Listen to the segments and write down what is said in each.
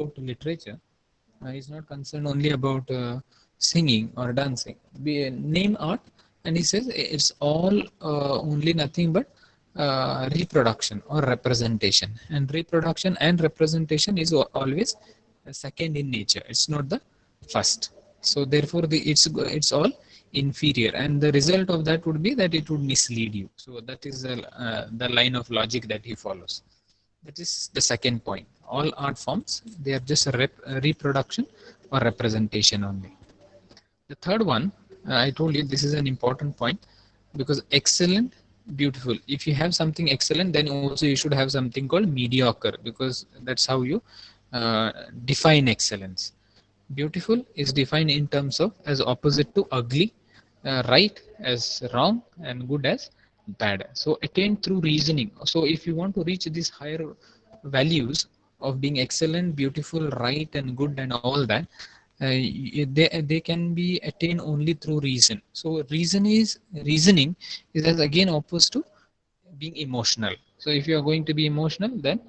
about literature is not concerned only about singing or dancing. Name art, and he says it's all only nothing but reproduction or representation. And reproduction and representation is always second in nature. It's not the first. So therefore, it's all inferior, and the result of that would be that it would mislead you. So that is the line of logic that he follows. That is the second point. All art forms, they are just a reproduction or representation only. The third one, I told you this is an important point, because excellent, beautiful. If you have something excellent, then also you should have something called mediocre, because that's how you define excellence. Beautiful is defined in terms of as opposite to ugly, right as wrong, and good as bad. So attained through reasoning. So if you want to reach these higher values of being excellent, beautiful, right, and good, and all that, they can be attained only through reason. So reasoning is as again opposed to being emotional. So if you are going to be emotional, then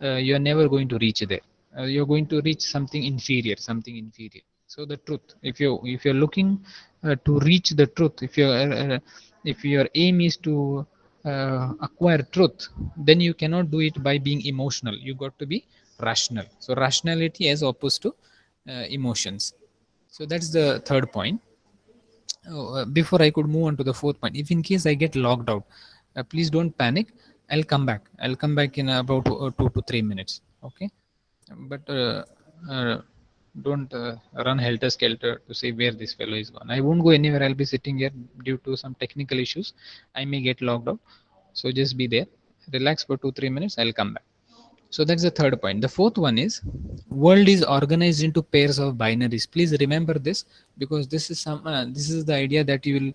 you are never going to reach there. You're going to reach something inferior, something inferior. So the truth, if you're looking to reach the truth, if your aim is to acquire truth, then you cannot do it by being emotional. You got to be rational. So rationality as opposed to emotions. So that's the third point. Before I could move on to the fourth point, if in case I get logged out, please don't panic. I'll come back in about 2 to 3 minutes. Okay, but don't run helter skelter to say where this fellow is gone. I won't go anywhere. I'll be sitting here due to some technical issues. I may get logged out, so just be there. Relax for 2 3 minutes. I'll come back. So that's the third point. The fourth one is world is organized into pairs of binaries. Please remember this, because this is the idea that you will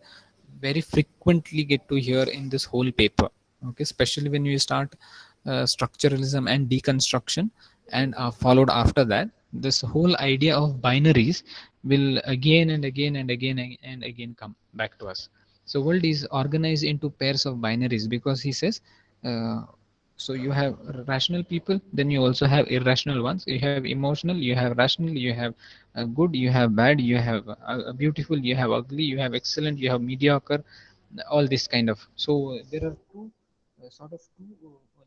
very frequently get to hear in this whole paper. Okay, especially when you start structuralism and deconstruction, and followed after that, this whole idea of binaries will again and again and again and again come back to us. So world is organized into pairs of binaries, because he says so you have rational people, then you also have irrational ones. You have emotional, you have rational, you have good, you have bad, you have beautiful, you have ugly, you have excellent, you have mediocre, all this kind of. So there are two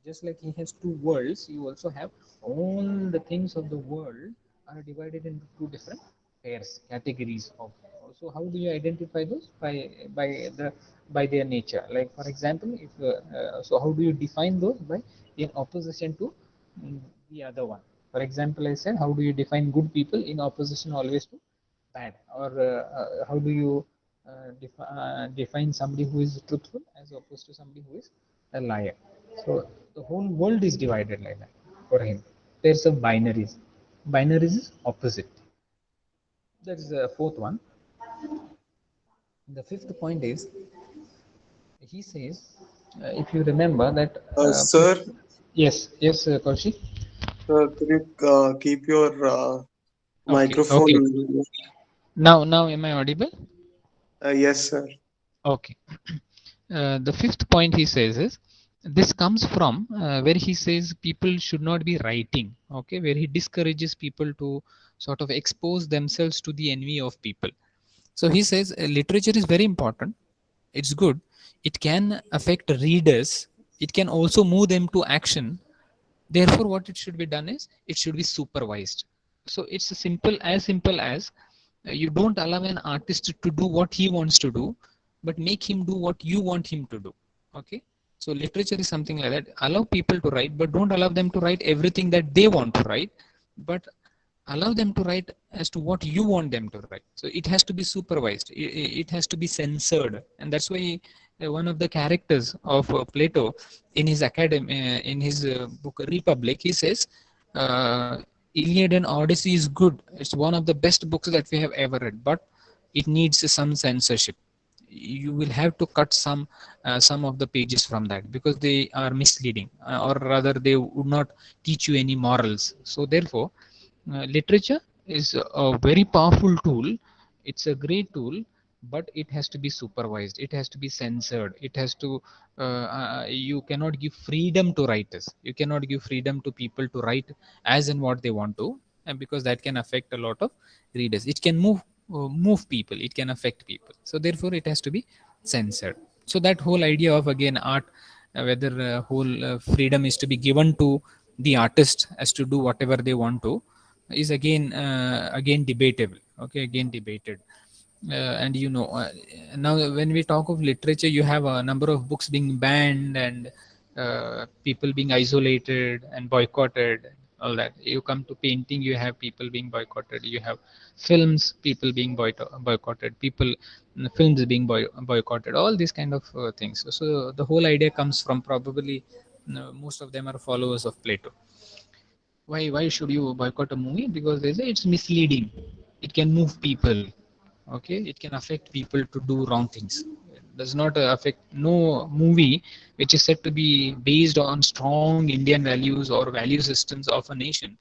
just like he has two worlds, you also have all the things of the world are divided into two different pairs, categories of. So how do you identify those? By their nature. Like for example, if so how do you define those? By in opposition to the other one. For example, I said, how do you define good people in opposition always to bad? Or how do you define somebody who is truthful as opposed to somebody who is a liar? So the whole world is divided like that for him. There's a binaries. Binaries is opposite. That is the fourth one. The fifth point is, he says, if you remember that, Sir, yes, yes, Kaushik. could you keep your Okay, microphone? okay. Now, am I audible? Yes, sir. Okay. The fifth point he says is, this comes from where he says people should not be writing. Okay, where he discourages people to sort of expose themselves to the envy of people. So he says literature is very important. It's good. It can affect readers. It can also move them to action. Therefore, what it should be done is it should be supervised. So it's simple as you don't allow an artist to do what he wants to do, but make him do what you want him to do. Okay. So literature is something like that. Allow people to write, but don't allow them to write everything that they want to write, but allow them to write as to what you want them to write. So it has to be supervised. It has to be censored, and that's why one of the characters of Plato in his academy, in his book Republic, he says, Iliad and Odyssey is good. It's one of the best books that we have ever read, but it needs some censorship. You will have to cut some of the pages from that, because they are misleading, or rather they would not teach you any morals. So therefore, literature is a very powerful tool. It's a great tool, but it has to be supervised. It has to be censored. It has to. You cannot give freedom to writers. You cannot give freedom to people to write as and what they want to. and because that can affect a lot of readers. It can move people, it can affect people, so therefore it has to be censored. So that whole idea of again art, whether whole freedom is to be given to the artist as to do whatever they want to, is again debatable. Okay, again debated. And now when we talk of literature, you have a number of books being banned, and people being isolated and boycotted, all that. You come to painting, you have people being boycotted, you have films, people being boycotted, people, films being boycotted, all these kind of things. So the whole idea comes from, probably most of them are followers of Plato. Why should you boycott a movie? Because they say it's misleading, it can move people. Okay, it can affect people to do wrong things. It does not affect. No movie which is said to be based on strong Indian values or value systems of a nation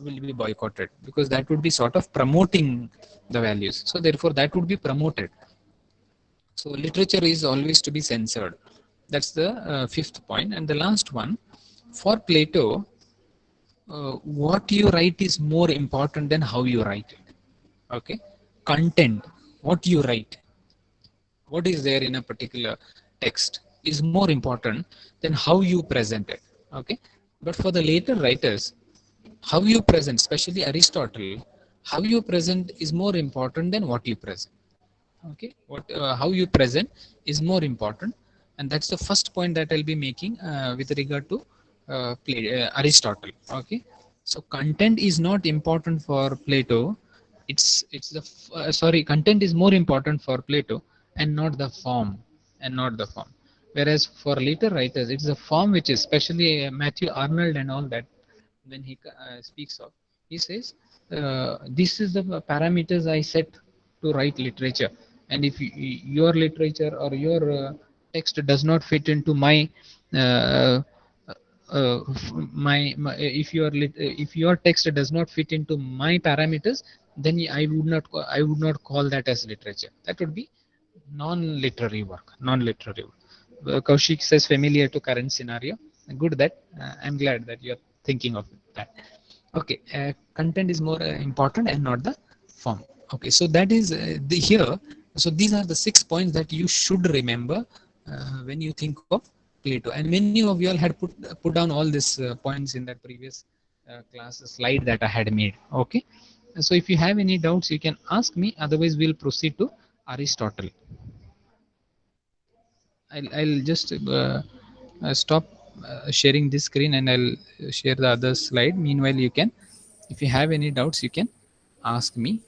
will be boycotted, because that would be sort of promoting the values, so therefore that would be promoted. So literature is always to be censored. That's the fifth point. And the last one, for Plato, what you write is more important than how you write it. Okay, content, what you write, what is there in a particular text, is more important than how you present it. Okay, but for the later writers, how you present, especially Aristotle, how you present is more important than what you present. Okay, what how you present is more important. And that's the first point that I'll be making with regard to Aristotle. Okay, so content is not important for Plato. It's the sorry, content is more important for Plato, and not the form, and not the form. Whereas for later writers, it's the form which is, especially Matthew Arnold and all that, when he speaks of, he says, this is the parameters I set to write literature. And if your literature or your text does not fit into my uh, if your text does not fit into my parameters, then I would not call that as literature. That would be non-literary work. Non-literary work. Kaushik says familiar to current scenario. Good, that I'm glad that you're thinking of that. Okay, content is more important and not the form. Okay, so that is the here. So these are the 6 points that you should remember when you think of Plato. And many of you all had put down all these points in that previous class slide that I had made. Okay, so if you have any doubts, you can ask me. Otherwise, we'll proceed to Aristotle. I'll just stop sharing this screen, and I'll share the other slide. Meanwhile, you can, if you have any doubts, you can ask me.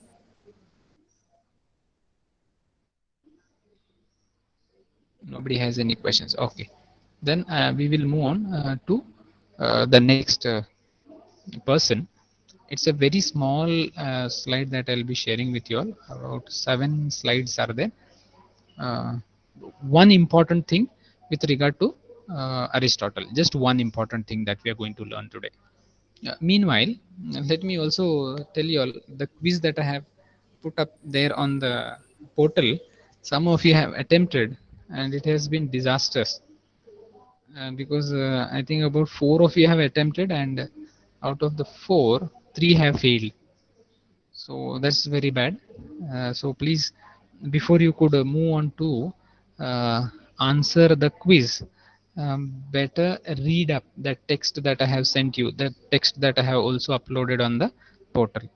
Nobody has any questions. Okay, then we will move on to the next person. It's a very small slide that I'll be sharing with you all. About 7 slides are there. Uh, one important thing with regard to Aristotle, just one important thing that we are going to learn today. Meanwhile, let me also tell you all the quiz that I have put up there on the portal. Some of you have attempted, and it has been disastrous because I think about 4 of you have attempted, and out of the 4, 3 have failed. So that's very bad. So please, before you could move on to answer the quiz, better read up that text that I have sent you, that text that I have also uploaded on the portal,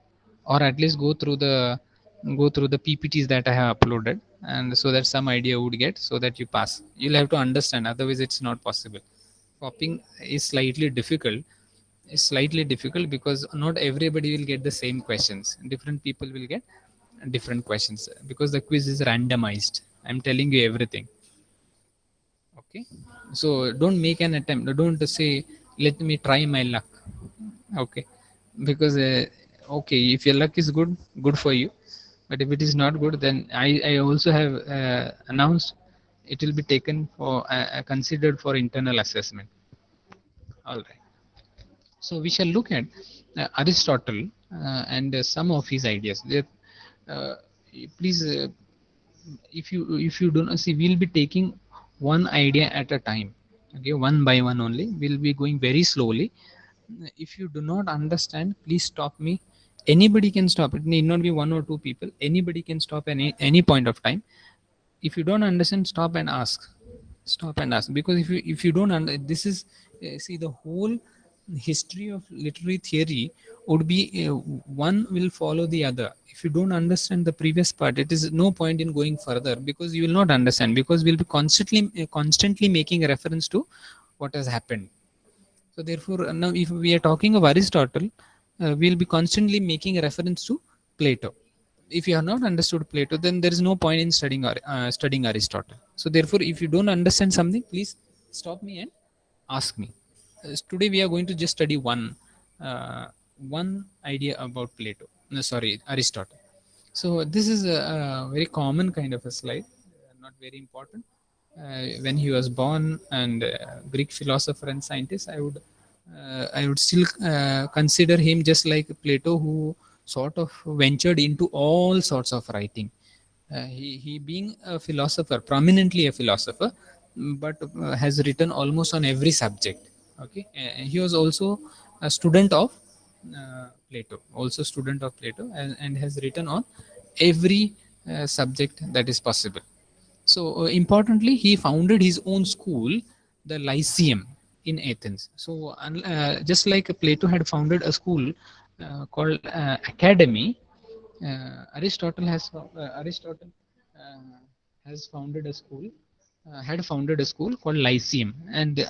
or at least go through the PPTs that I have uploaded, and so that some idea would get, so that you pass. You'll have to understand, otherwise it's not possible. Copying is slightly difficult because not everybody will get the same questions. Different people will get different questions because the quiz is randomized. I'm telling you everything. Okay, so don't make an attempt. Don't say, let me try my luck. Okay, because okay, if your luck is good, good for you. But if it is not good, then I also have announced it will be taken for considered for internal assessment. All right. So we shall look at Aristotle and some of his ideas. Uh, Please, if you don't see, we'll be taking one idea at a time. Okay, one by one only. We'll be going very slowly. If you do not understand, please stop me Anybody can stop. It need not be one or two people. Anybody can stop any point of time. If you don't understand, stop and ask. Stop and ask, because if you don't this is see, the whole history of literary theory would be one will follow the other. If you don't understand the previous part, it is no point in going further, because you will not understand, because we'll be constantly making a reference to what has happened. So therefore, now if we are talking of Aristotle, we'll be constantly making a reference to Plato. If you have not understood Plato, then there is no point in studying Aristotle. So therefore, if you don't understand something, please stop me and ask me. Today we are going to just study one idea about Plato. No, sorry, Aristotle. So this is a very common kind of a slide, not very important. When he was born, and Greek philosopher and scientist, I would still consider him just like Plato, who sort of ventured into all sorts of writing. He being a philosopher, prominently a philosopher, but has written almost on every subject. Okay, he was also a student of Plato, also student of Plato, and has written on every subject that is possible. So, importantly, he founded his own school, the Lyceum in Athens. So, just like Plato had founded a school called Academy, Aristotle has founded a school, had founded a school called Lyceum, and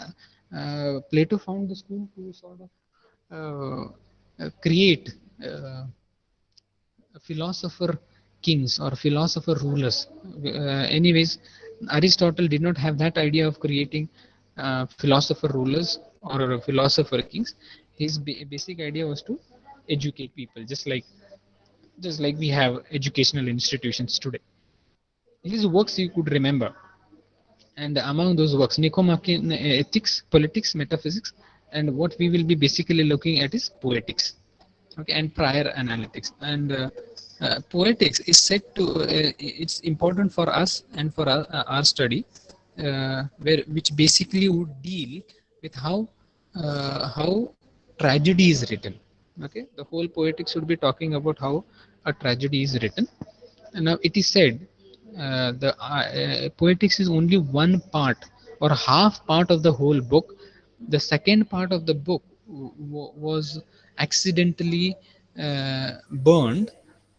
Plato found the school to sort of create philosopher kings or philosopher rulers. Anyways, Aristotle did not have that idea of creating philosopher rulers or philosopher kings. His basic idea was to educate people, just like we have educational institutions today. His works you could remember, and among those works, Nicomachean Ethics, Politics, Metaphysics, and what we will be basically looking at is Poetics. Okay, and prior analytics. And poetics is said to it's important for us and for our study, which basically would deal with how tragedy is written. Okay, the whole poetics should be talking about how a tragedy is written. And now it is said the poetics is only one part or half part of the whole book. The second part of the book was accidentally burned,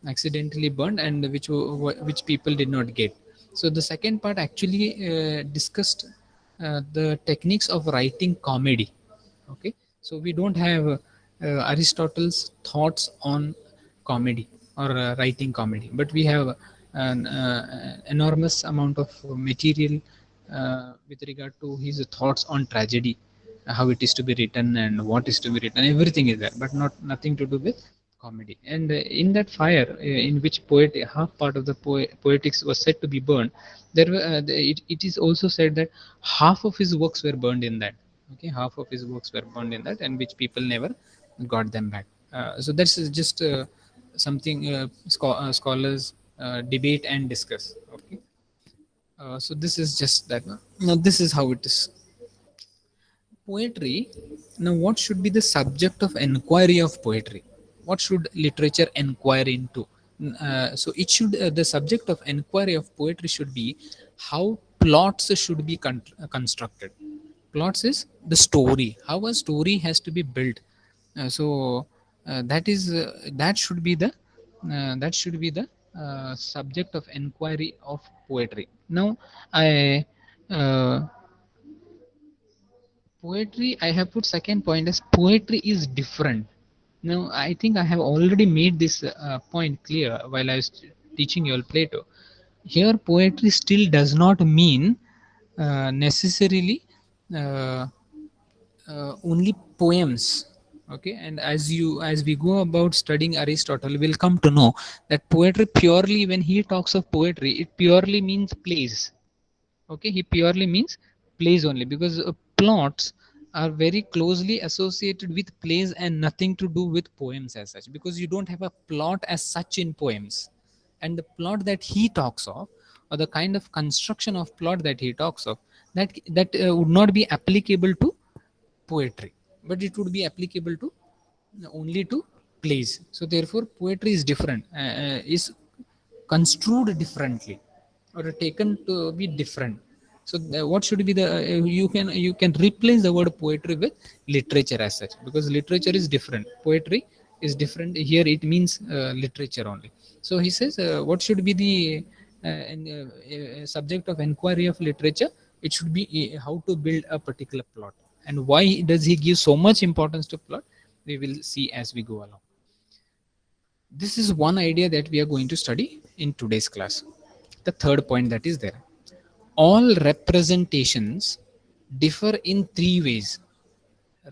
and which people did not get. So the second part actually discussed the techniques of writing comedy. Okay, so we don't have Aristotle's thoughts on comedy or writing comedy, but we have an enormous amount of material with regard to his thoughts on tragedy, how it is to be written and what is to be written. Everything is there, but not nothing to do with comedy. And in that fire, in which half part of the poetics was said to be burned, it is also said that half of his works were burned in that. Okay, half of his works were burned in that, and which people never got them back. So that's just something scholars debate and discuss. Okay, so this is just that. Now this is how it is. Poetry. Now, what should be the subject of enquiry of poetry? What should literature inquire into? So it should the subject of enquiry of poetry should be how plots should be constructed. Plots is the story, how a story has to be built. So that should be the subject of enquiry of poetry. Now, I uh, poetry, I have put second point as poetry is different. Now, I think I have already made this point clear while I was teaching you all Plato. Here, poetry still does not mean necessarily uh, only poems. Okay, and as we go about studying Aristotle, we'll come to know that poetry purely, when he talks of poetry, it purely means plays. Okay, he purely means plays only, because plots are very closely associated with plays and nothing to do with poems as such, because you don't have a plot as such in poems. And the plot that he talks of, or the kind of construction of plot that he talks of, that would not be applicable to poetry, but it would be applicable to only to plays. So therefore, poetry is different, is construed differently, or taken to be different. So what should be the you can replace the word poetry with literature as such, because literature is different, poetry is different. Here it means literature only. So he says, what should be the subject of inquiry of literature? It should be how to build a particular plot. And why does he give so much importance to plot? We will see as we go along. This is one idea that we are going to study in today's class. The third point that is there: all representations differ in three ways.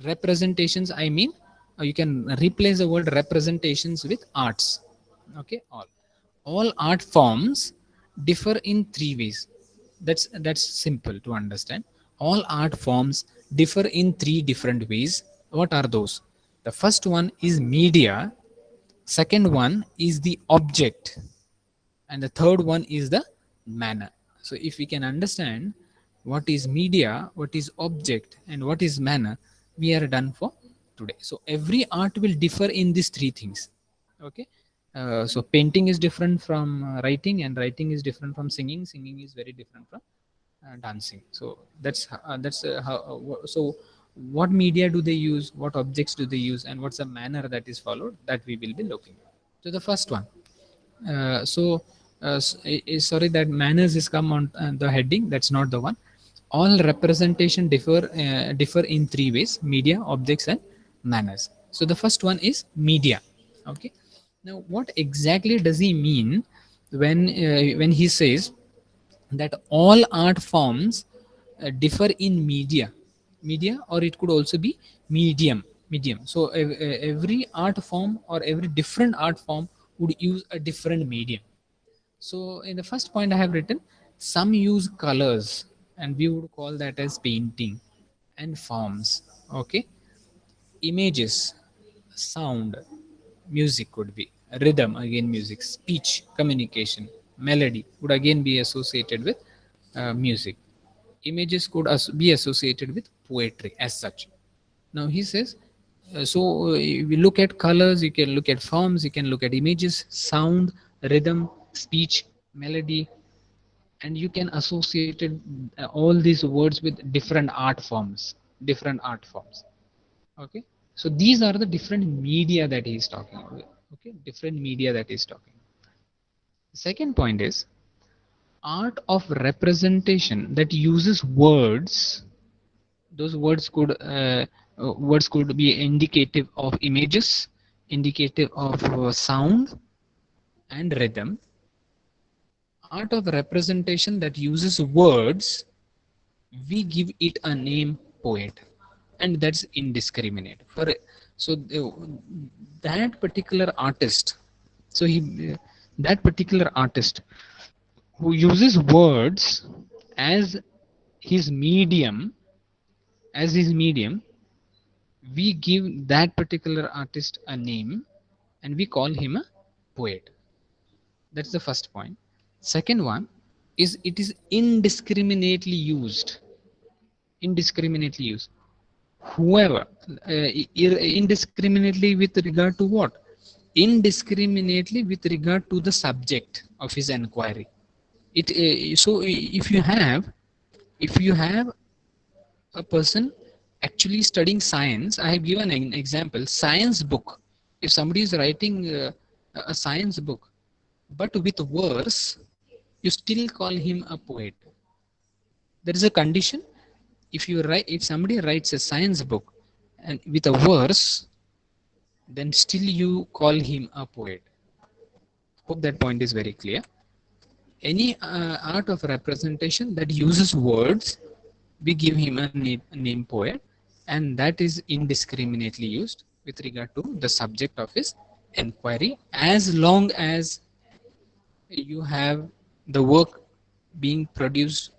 Representations, I mean, you can replace the word representations with arts. Okay, all art forms differ in three ways. That's simple to understand. All art forms differ in three different ways. What are those? The first one is media, second one is the object, and the third one is the manner. So if we can understand what is media, what is object, and what is manner, we are done for today. So every art will differ in these three things. Okay. So painting is different from writing, and writing is different from singing. Singing is very different from dancing. So that's how. So what media do they use? What objects do they use? And what's the manner that is followed? That we will be looking at. So the first one. Sorry, that manners is come on the heading. That's not the one. All representation differ in three ways: media, objects, and manners. So the first one is media. Okay. Now, what exactly does he mean when he says that all art forms differ in media, or it could also be medium. So every art form or every different art form would use a different medium. So in the first point I have written, some use colors, and we would call that as painting, and forms. Okay. Images, sound, music could be, rhythm, again music, speech, communication, melody would again be associated with music. Images could be associated with poetry as such. Now he says, we look at colors, you can look at forms, you can look at images, sound, rhythm, speech, melody, and you can associate all these words with different art forms. Okay. So these are the different media that he is talking about. Okay, different media that he is talking. The second point is art of representation that uses words. Those words could be indicative of images, indicative of sound and rhythm. Art of representation that uses words, we give it a name poet, and that's indiscriminate. So that particular artist, so he that particular artist who uses words as his medium, as his medium, we give that particular artist a name, and we call him a poet. That's the first point. Second one is it is indiscriminately used. Indiscriminately used. Whoever, indiscriminately with regard to what? Indiscriminately with regard to the subject of his inquiry. So if you have a person actually studying science, I have given an example, science book. If somebody is writing a science book, but with verse, you still call him a poet. There is a condition. If somebody writes a science book and with a verse, then still you call him a poet. Hope that point is very clear. Any art of representation that uses words, we give him a name poet, and that is indiscriminately used with regard to the subject of his inquiry, as long as you have the work being produced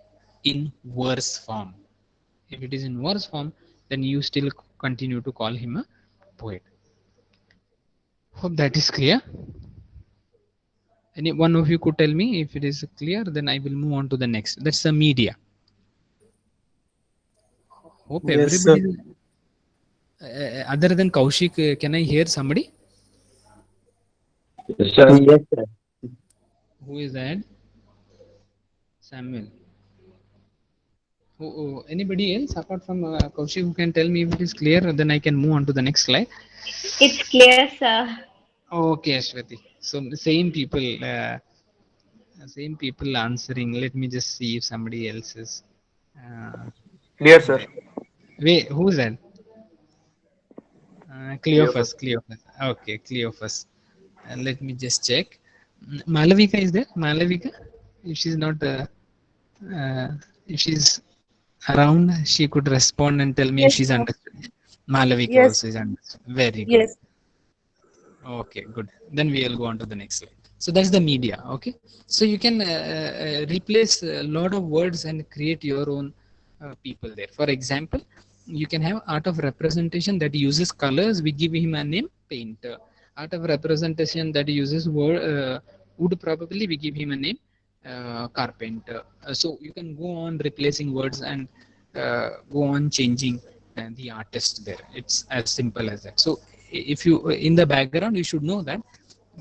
in verse form. If it is in verse form, then you still continue to call him a poet. Hope that is clear. Any one of you could tell me if it is clear, then I will move on to the next. That's the media. Hope Yes, sir. everybody. Other than Kaushik, can I hear somebody? Yes, sir. Yes, sir. Who is that? Samuel. Anybody else apart from Kaushik who can tell me if it is clear? Then I can move on to the next slide. It's clear, sir. Okay, Ashwati. So same people answering. Let me just see if somebody else is uh, Clear, sir. there. Wait, who's that? Cleophas. Cleopas. Cleophas. Okay, Cleophas. Let me just check. Malavika is there? Malavika? If she's not, uh, if she's around, she could respond and tell me if Yes, she's sir. understood. Malavika Yes, also is understood. Very good. yes. Okay, good. Then we will go on to the next slide. So that's the media. Okay. So you can replace a lot of words and create your own people there. For example, you can have art of representation that uses colors. We give him a name, painter. Art of representation that uses wood. Probably we give him a name, carpenter. So you can go on replacing words and go on changing the artist there. It's as simple as that. So if you in the background you should know that,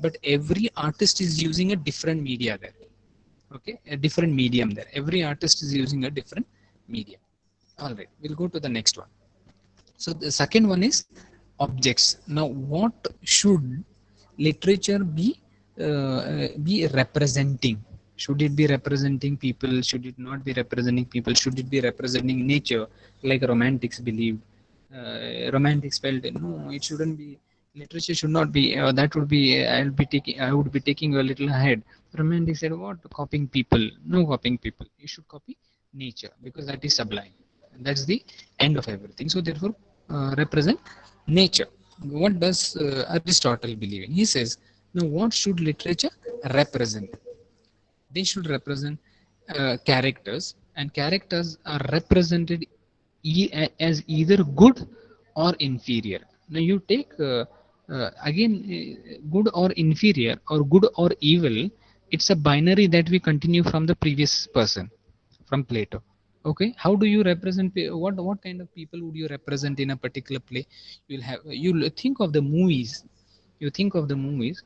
but every artist is using a different media there. Okay, a different medium there. Every artist is using a different medium. All right, we'll go to the next one. So the second one is objects. Now what should literature be representing? Should it be representing people? Should it not be representing people? Should it be representing nature, like romantics believed? Romantics felt no, it shouldn't be. Literature should not be. That would be. I would be taking a little ahead. Romantics said, "What copying people? No copying people. You should copy nature because that is sublime. That's the end of everything." So therefore, represent nature. What does Aristotle believe in? He says, now what should literature represent? They should represent characters, and characters are represented as either good or inferior. Now you take again good or inferior or good or evil. It's a binary that we continue from the previous person, from Plato. Okay, how do you represent what kind of people would you represent in a particular play? You'll think of the movies. You think of the movies.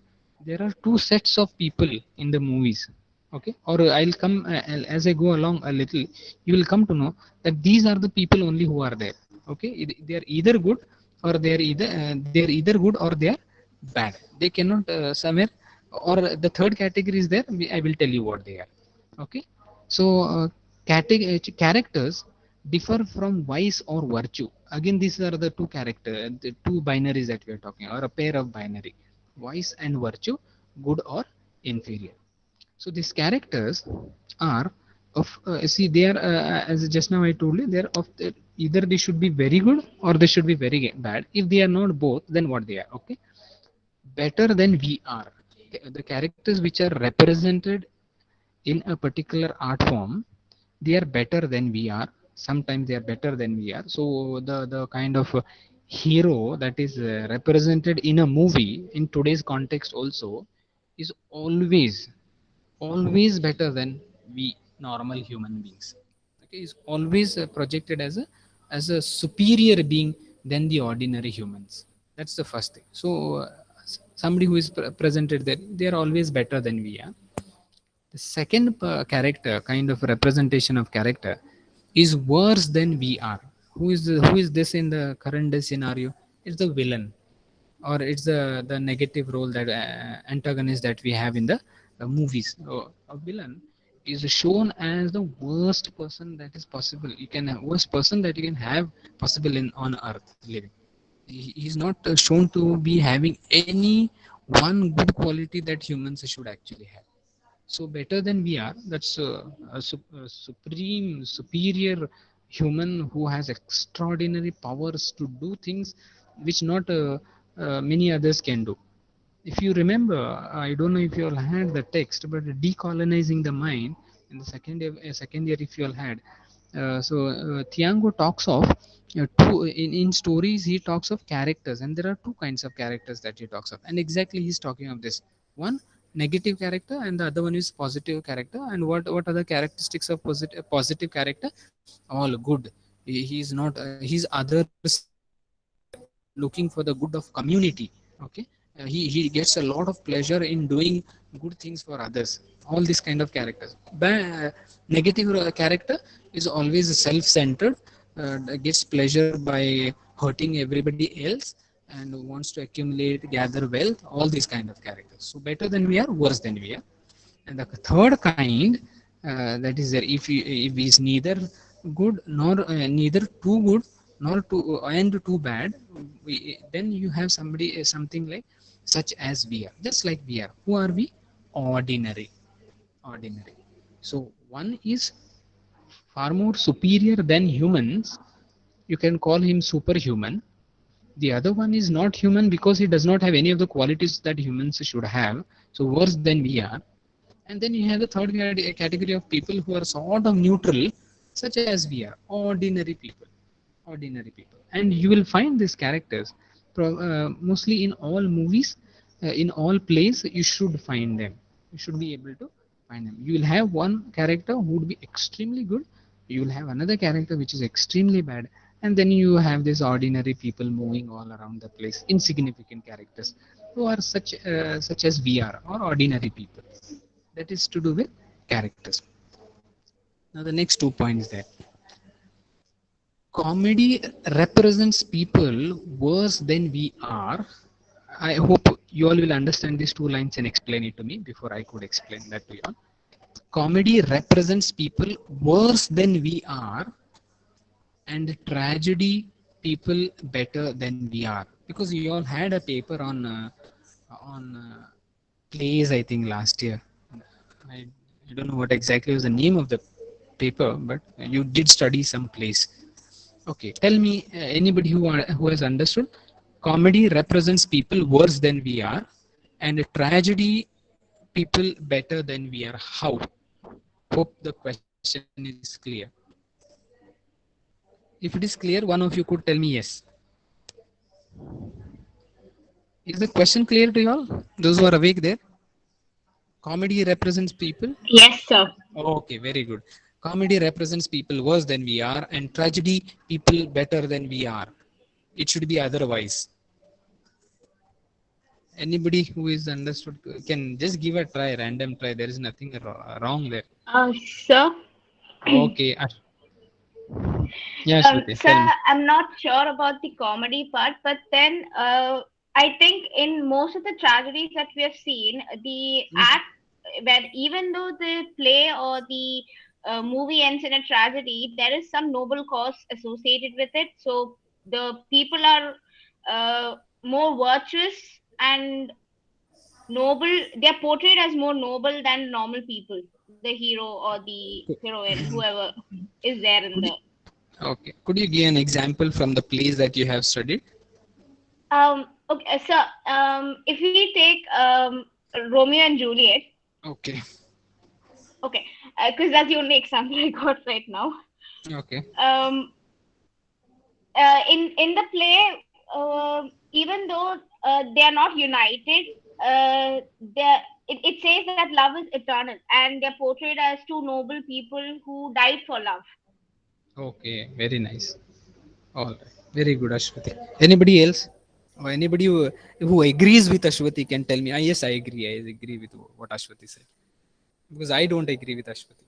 There are two sets of people in the movies. Okay, or I'll come as I go along a little. You will come to know that these are the people only who are there. Okay, they are either good or they are either good or they are bad. They cannot somewhere, or the third category is there. I will tell you what they are. Okay, so characters differ from vice or virtue. Again, these are the two binaries that we are talking, or a pair of binary, vice and virtue, good or inferior. So these characters are of see they are as just now I told you, they are of either they should be very good or they should be very bad. If they are not both, then what they are? Okay, better than we are. The characters which are represented in a particular art form, they are better than we are. Sometimes they are better than we are. So the kind of hero that is represented in a movie in today's context also is always better than we normal human beings. Okay, is always projected as a superior being than the ordinary humans. That's the first thing. So somebody who is presented there, they are always better than we are. The second character, kind of representation of character, is worse than we are. Who is this in the current day scenario? It's the villain, or it's the negative role that antagonist that we have in the movies. So a villain is shown as the worst person that is possible. You can worst person that you can have possible in on earth living. He's not shown to be having any one good quality that humans should actually have. So better than we are, that's a supreme superior human who has extraordinary powers to do things which not many others can do. If you remember, I don't know if you all had the text, but decolonizing the mind in the second year if you all had. Thiago talks of in stories. He talks of characters, and there are two kinds of characters that he talks of, and exactly he's talking of this one, negative character, and the other one is positive character. And what are the characteristics of positive character? All good. He is not he's other centered, looking for the good of community. Okay, He gets a lot of pleasure in doing good things for others. All these kind of characters. Negative character is always self-centered, gets pleasure by hurting everybody else, and wants to accumulate, gather wealth. All these kind of characters. So better than we are, worse than we are. And the third kind, that is there, if he is neither good nor neither too good nor too and too bad, then you have somebody, something like such as we are, just like we are. Who are we? Ordinary. Ordinary. So one is far more superior than humans. You can call him superhuman. The other one is not human because he does not have any of the qualities that humans should have, so worse than we are. And then you have the third category of people who are sort of neutral, such as we are, ordinary people. Ordinary people. And you will find these characters mostly in all movies, in all plays. You should find them. You should be able to find them. You will have one character who would be extremely good. You will have another character which is extremely bad. And then you have these ordinary people moving all around the place, insignificant characters who are such as we are, or ordinary people. That is to do with characters. Now the next 2 points there. Comedy represents people worse than we are. I hope you all will understand these 2 lines and explain it to me before I could explain that to you all. Comedy represents people worse than we are, and tragedy people better than we are. Because you all had a paper on plays, I think last year. I, I don't know what exactly was the name of the paper, but you did study some plays. Okay, tell me, anybody who has understood. Comedy represents people worse than we are, and tragedy people better than we are. How? Hope the question is clear. If it is clear, one of you could tell me yes. Is the question clear to you all? Those who are awake there? Comedy represents people. Yes, sir. Okay, very good. Comedy represents people worse than we are, and tragedy people better than we are. It should be otherwise. Anybody who is understood can just give a try, random try. There is nothing wrong there. Sir. Okay. Yeah, Shruti, tell Sir, me. I'm not sure about the comedy part, but then I think in most of the tragedies that we have seen, the Mm. act, where even though the play or the movie ends in a tragedy, there is some noble cause associated with it. So the people are more virtuous and noble. They're portrayed as more noble than normal people, the hero or the heroine, whoever is there in Could the. you, okay. Could you give an example from the plays that you have studied? Okay, so if we take Romeo and Juliet, Okay. okay, because that's the only example I got right now. Okay. Um, in the play, even though they are not united, it says that love is eternal, and they're portrayed as two noble people who died for love. Okay. Very nice. All right. Very good, Ashwati. Anybody else? Or anybody who agrees with Ashwati can tell me. Ah, yes, I agree. I agree with what Ashwati said. Because I don't agree with Ashwati.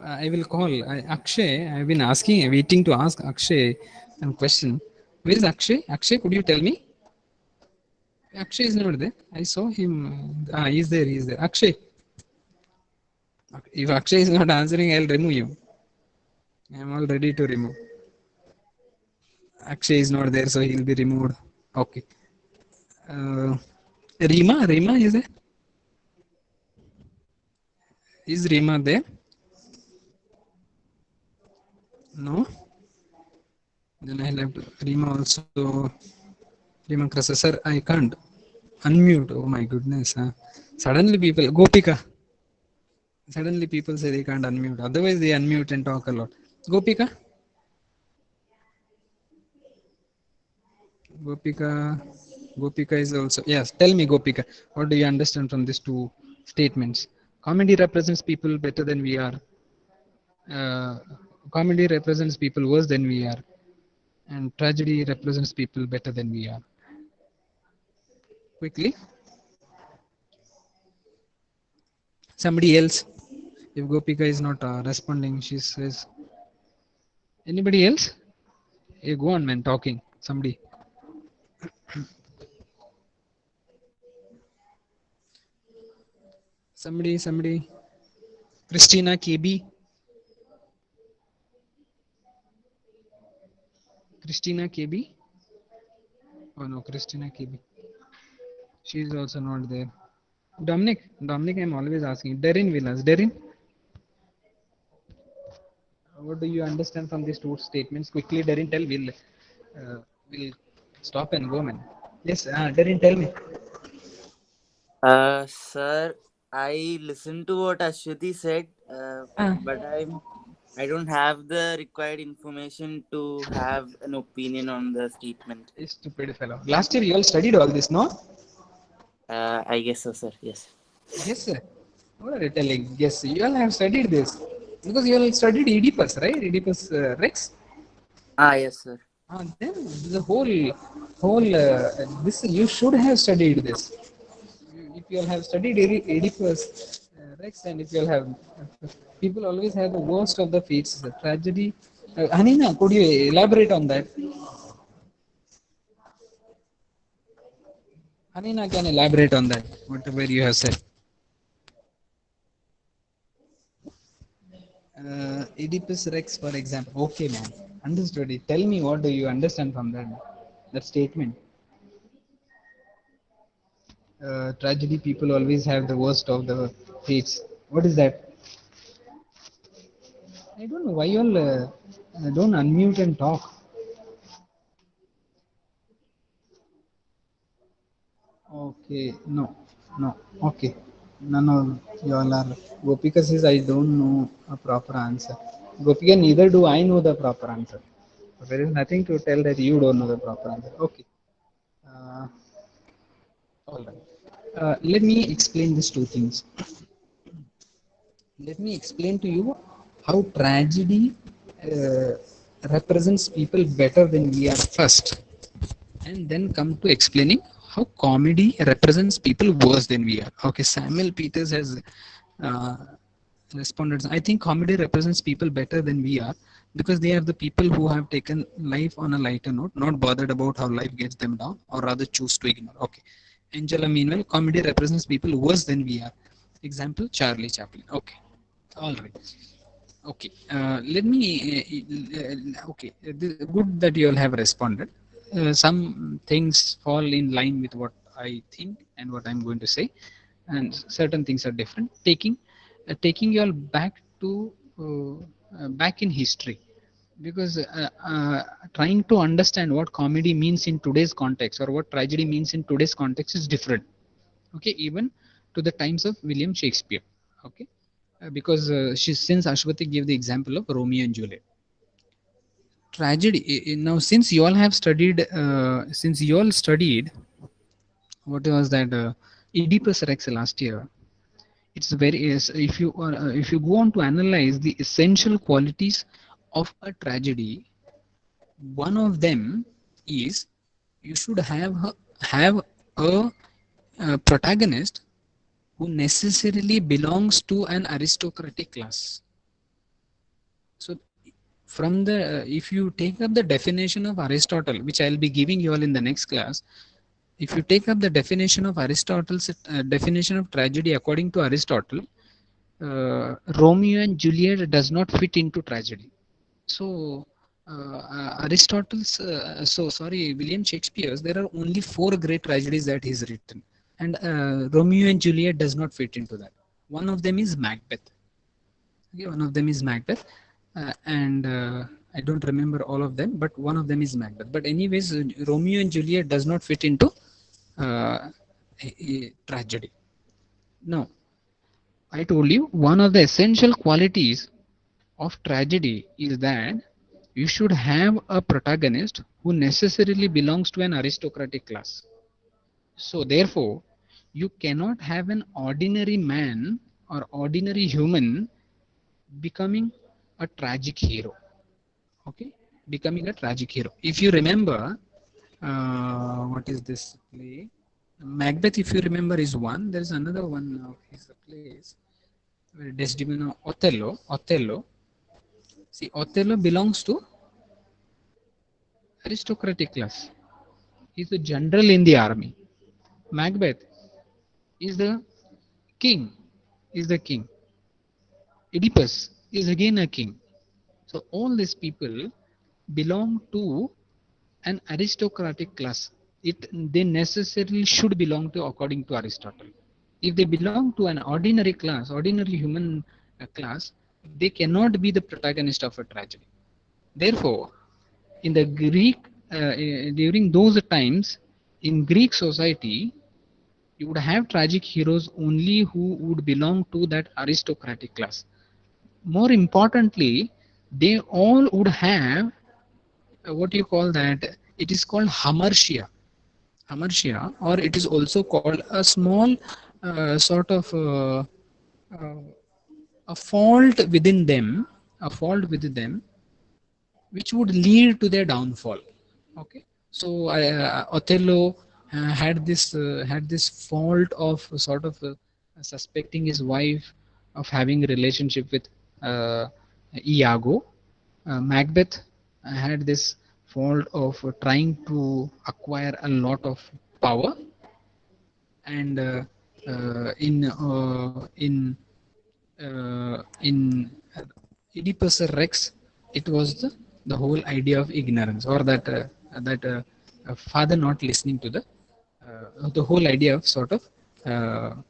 I will call Akshay. I've been asking, waiting to ask Akshay a question. Where is Akshay? Akshay, could you tell me? Akshay is not there. I saw him. Ah, he's there. He's there. Akshay. If Akshay is not answering, I'll remove you. I'm all ready to remove. Akshay is not there, so he'll be removed. Okay. Uh, Rima is there? Is Rima there? No. Then I'll have to. Rima also. Rima Krasa, sir, I can't unmute. Oh my goodness. Huh? Suddenly people, Gopika. Suddenly people say they can't unmute. Otherwise they unmute and talk a lot. Gopika. Gopika. Gopika is also. Yes. Tell me, Gopika. What do you understand from these two statements? Comedy represents people better than we are. Uh, Comedy represents people worse than we are, and tragedy represents people better than we are. quickly. Somebody else. If Gopika is not responding, she says, anybody else? Hey, go on, man, talking. Somebody. Somebody. Christina KB. Christina KB. Oh no, Christina KB. She is also not there. Dominic, I'm always asking. Darren Villas. Darren, what do you understand from these two statements? Quickly, Darren, tell. We'll stop and go, man. Yes, Darren, tell me. Sir, I listened to what Ashwati said, Ah, but I don't have the required information to have an opinion on the statement. stupid fellow. Last year you all studied all this, no? I guess so, sir. Yes. Yes, sir. What are you telling? Yes, you all have studied this because you all studied Oedipus, right? Oedipus Rex. Yes, sir. Then the whole this you should have studied this. If you all have studied Oedipus Rex, and if you all have people always have the worst of the fates, the tragedy. Hanina, could you elaborate on that? Hanina can elaborate on that, whatever you have said. Oedipus Rex, for example. Okay, man. Understood it. Tell me, what do you understand from that statement? Tragedy people always have the worst of the fates. What is that? I don't know why you all don't unmute and talk. Okay, no. Okay, none of you all are. Gopika says I don't know a proper answer. Gopika, neither do I know the proper answer. There is nothing to tell that you don't know the proper answer. Okay. Uh, all right. Let me explain these two things. Let me explain to you how tragedy uh, represents people better than we are first, and then come to explaining how comedy represents people worse than we are. Okay, Samuel Peters has uh, responded. I think comedy represents people better than we are because they are the people who have taken life on a lighter note, not bothered about how life gets them down, or rather choose to ignore. Okay. Angela, meanwhile, comedy represents people worse than we are. Example, Charlie Chaplin. Okay. All right. Okay. Let me. Okay. Good that you all have responded. Some things fall in line with what I think and what I'm going to say, and certain things are different. Taking you all back to back in history, because trying to understand what comedy means in today's context or what tragedy means in today's context is different. Okay, even to the times of William Shakespeare. Okay, because since Ashwati gave the example of Romeo and Juliet, tragedy. Now, since you all studied, what was that? Oedipus Rex last year. It's very if you go on to analyze the essential qualities of a tragedy, one of them is you should have a protagonist who necessarily belongs to an aristocratic class. So from the if you take up the definition of Aristotle, which I'll be giving you all in the next class, if you take up the definition of Aristotle's definition of tragedy according to Aristotle, Romeo and Juliet does not fit into tragedy. So William Shakespeare's, there are only four great tragedies that he's written, and Romeo and Juliet does not fit into that. One of them is Macbeth. Okay, one of them is Macbeth, and I don't remember all of them, but one of them is Macbeth. But anyways, Romeo and Juliet does not fit into a tragedy. No, I told you one of the essential qualities of tragedy is that you should have a protagonist who necessarily belongs to an aristocratic class. So therefore, you cannot have an ordinary man or ordinary human becoming a tragic hero. Okay, becoming a tragic hero. If you remember, what is this play? Macbeth, if you remember, is one. There is another one of his plays where Desdemona, Othello. Othello. See, Othello belongs to aristocratic class. He's a general in the army. Macbeth is the king. Is the king. Oedipus is again a king. So all these people belong to an aristocratic class. They necessarily should belong to according to Aristotle. If they belong to an ordinary class, ordinary human class, they cannot be the protagonist of a tragedy. Therefore, in the Greek, during those times, in Greek society, you would have tragic heroes only who would belong to that aristocratic class. More importantly, they all would have what do you call that? It is called hamartia. Hamartia, or it is also called a small sort of uh, a fault within them, a fault within them, which would lead to their downfall. Okay, so Othello had this fault of sort of suspecting his wife of having a relationship with Iago. Macbeth had this fault of trying to acquire a lot of power, and in Oedipus Rex, it was the whole idea of ignorance, or that father not listening to the whole idea of sort of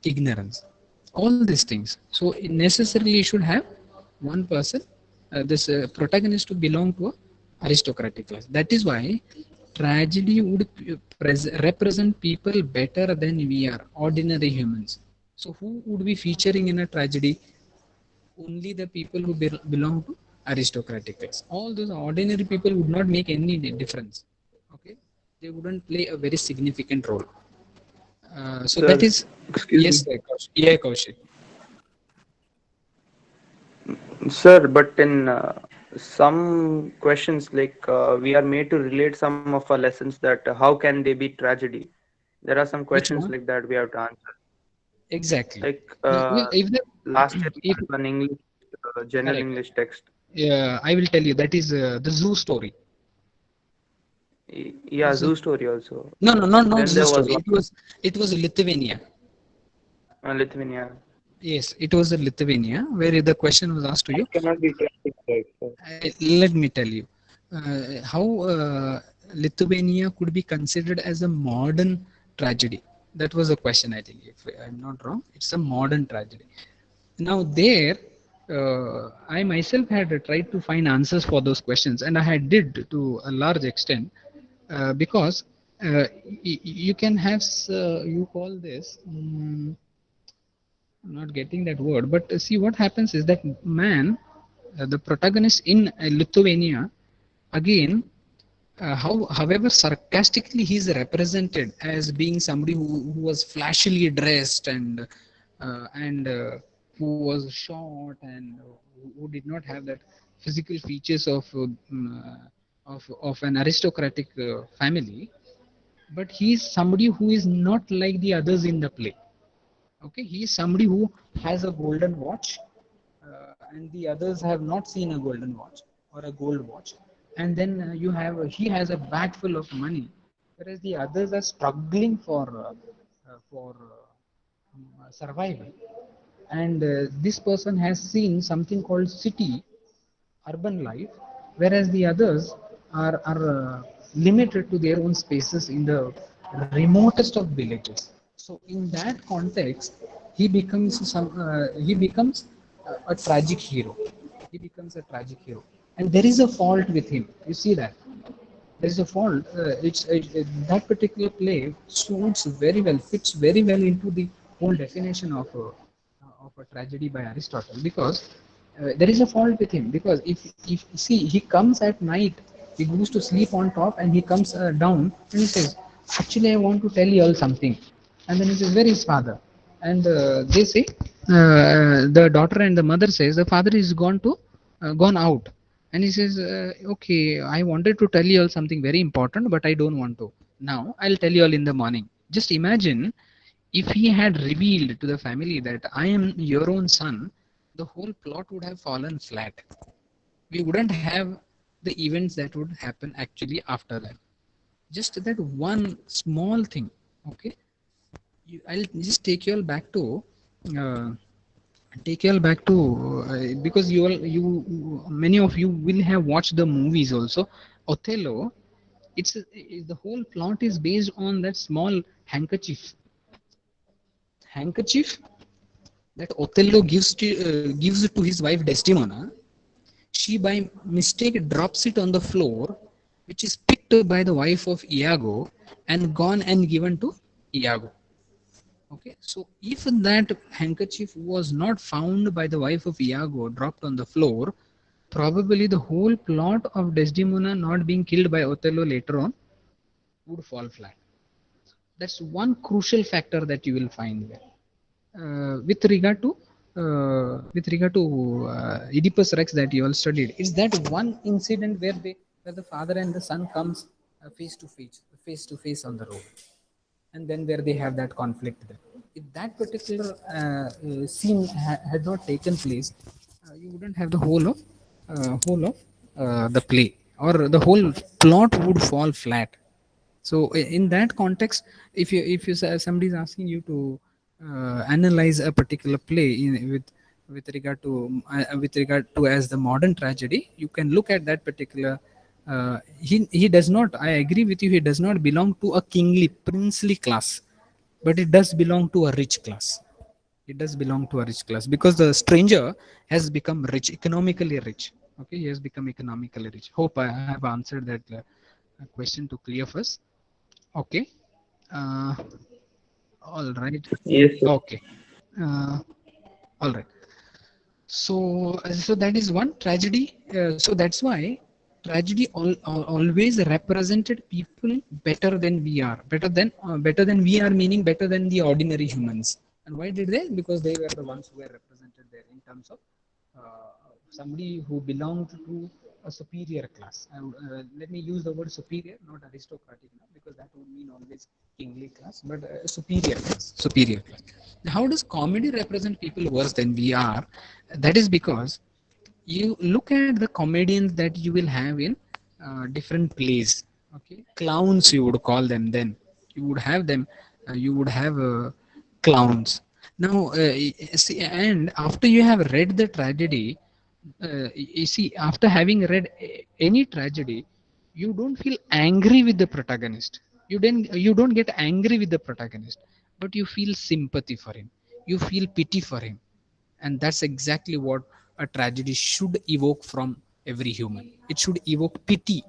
ignorance. All these things. So it necessarily should have one person, this protagonist, to belong to a aristocratic class. That is why tragedy would represent people better than we are, ordinary humans. So who would be featuring in a tragedy? Only the people who belong to aristocratic class. All those ordinary people would not make any difference. Okay, they wouldn't play a very significant role. So Sir, that is, excuse yes, me. Kaushik. Yeah, Kaushik. Sir, but in some questions, like we are made to relate some of our lessons that how can they be tragedy? There are some Which questions one? like that we have to answer. Exactly. Like Well, if the, last year we if have an English, general correct, English text. I will tell you that is the zoo story. Yeah, Zoo. zoo story also. No, no, not Then zoo there was story. one, It was Lithuania. Lithuania. Yes, it was a Lithuania where the question was asked to you. It cannot be traffic, right, sir? Let me tell you how Lithuania could be considered as a modern tragedy. That was a question, I think. If I'm not wrong, it's a modern tragedy. Now, there, I myself had tried to find answers for those questions, and I had did to a large extent, because you can have, you call this. I'm not getting that word, but see what happens is that man, the protagonist in Lithuania, again, however sarcastically he's represented as being somebody who was flashily dressed and who was short and who did not have that physical features of an aristocratic family, but he is somebody who is not like the others in the play. Okay, he is somebody who has a golden watch, and the others have not seen a golden watch or a gold watch. And then you have he has a bag full of money, whereas the others are struggling for survival. And this person has seen something called city, urban life, whereas the others are limited to their own spaces in the remotest of villages. So in that context, he becomes a tragic hero. He becomes a tragic hero, and there is a fault with him. You see that there is a fault. That particular play suits very well, fits very well into the whole definition of a tragedy by Aristotle, because there is a fault with him. Because if see, he comes at night, he goes to sleep on top, and he comes down and he says, "Actually, I want to tell you all something." And then he says, "Where is father?" And they say, the daughter and the mother says, the father is gone out. And he says, "Okay, I wanted to tell you all something very important, but I don't want to. Now, I'll tell you all in the morning." Just imagine if he had revealed to the family that I am your own son, the whole plot would have fallen flat. We wouldn't have the events that would happen actually after that. Just that one small thing, okay? I'll just take you all back to uh, because you many of you will have watched the movies also. Othello, the whole plot is based on that small handkerchief that Othello gives to his wife Desdemona. She by mistake drops it on the floor, which is picked by the wife of Iago and gone and given to Iago. Okay, so if that handkerchief was not found by the wife of Iago, dropped on the floor, probably the whole plot of Desdemona not being killed by Othello later on would fall flat. That's one crucial factor that you will find there. With regard to Oedipus Rex that you all studied, is that one incident where the father and the son comes face to face on the road, and then where they have that conflict there. If that particular scene had not taken place, you wouldn't have the whole of the play, or the whole plot would fall flat. So in that context, if somebody is asking you to analyze a particular play with regard to as the modern tragedy, you can look at that particular. He does not. I agree with you. He does not belong to a kingly princely class, but it does belong to a rich class. It does belong to a rich class because the stranger has become rich, economically rich. Okay, he has become economically rich. Hope I have answered that question to Cleophas. Okay. Uh, all right. Yes, sir. Okay. Uh, all right. So that is one tragedy. So that's why tragedy always represented people better than we are. Better than we are, meaning better than the ordinary humans. And why did they? Because they were the ones who were represented there in terms of somebody who belonged to a superior class. Let me use the word superior, not aristocratic, now, because that would mean always kingly class, but superior class. Superior class. Now, how does comedy represent people worse than we are? That is because you look at the comedians that you will have in different plays. Okay, clowns you would call them. Then you would have them. You would have clowns. Now, see, and after you have read the tragedy, you see, after having read any tragedy, you don't feel angry with the protagonist. You don't get angry with the protagonist, but you feel sympathy for him. You feel pity for him, and that's exactly what a tragedy should evoke from every human. It should evoke pity,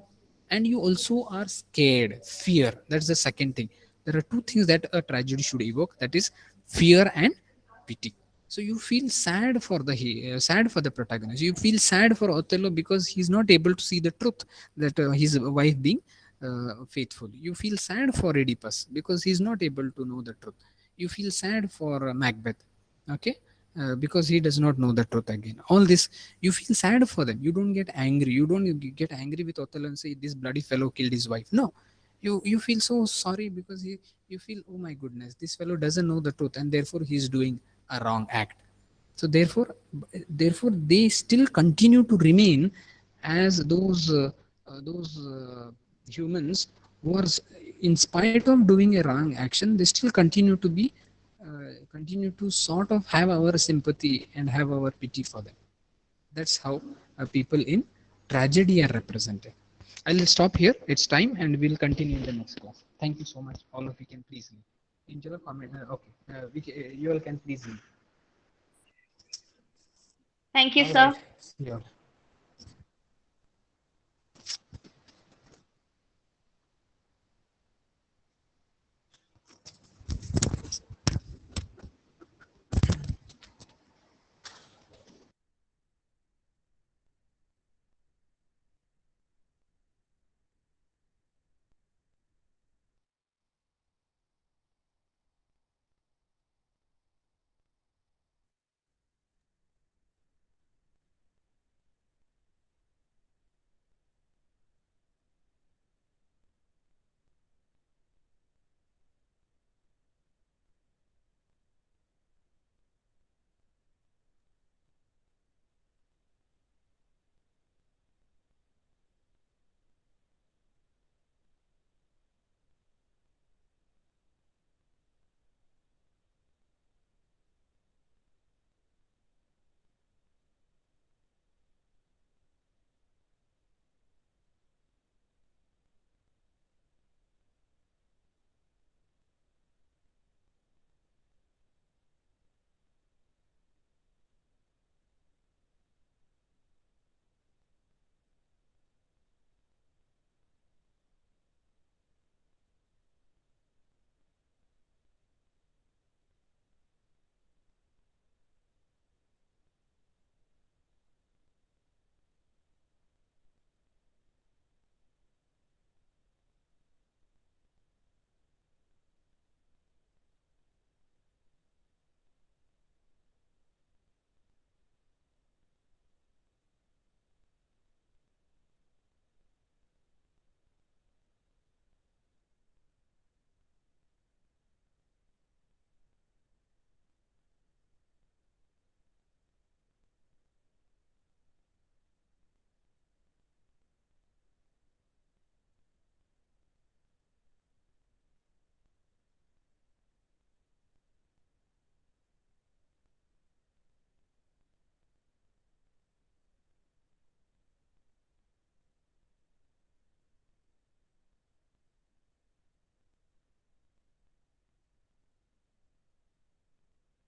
and you also are scared, fear. That's the second thing. There are two things that a tragedy should evoke, that is fear and pity. So you feel sad for the protagonist. You feel sad for Othello because he's not able to see the truth, that his wife being faithful. You feel sad for Oedipus because he's not able to know the truth. You feel sad for Macbeth, okay, because he does not know the truth again. All this, you feel sad for them. You don't get angry. You don't get angry with Othello and say this bloody fellow killed his wife. No, you feel so sorry because you feel, oh my goodness, this fellow doesn't know the truth, and therefore he's doing a wrong act. So therefore they still continue to remain as those humans who are, in spite of doing a wrong action, they still continue to sort of have our sympathy and have our pity for them. That's how people in tragedy are represented. I'll stop here. It's time, and we'll continue in the next class. Thank you so much. All of you can please leave. Angela, comment. Okay. You all can please leave. Thank you, All sir. right. Yeah.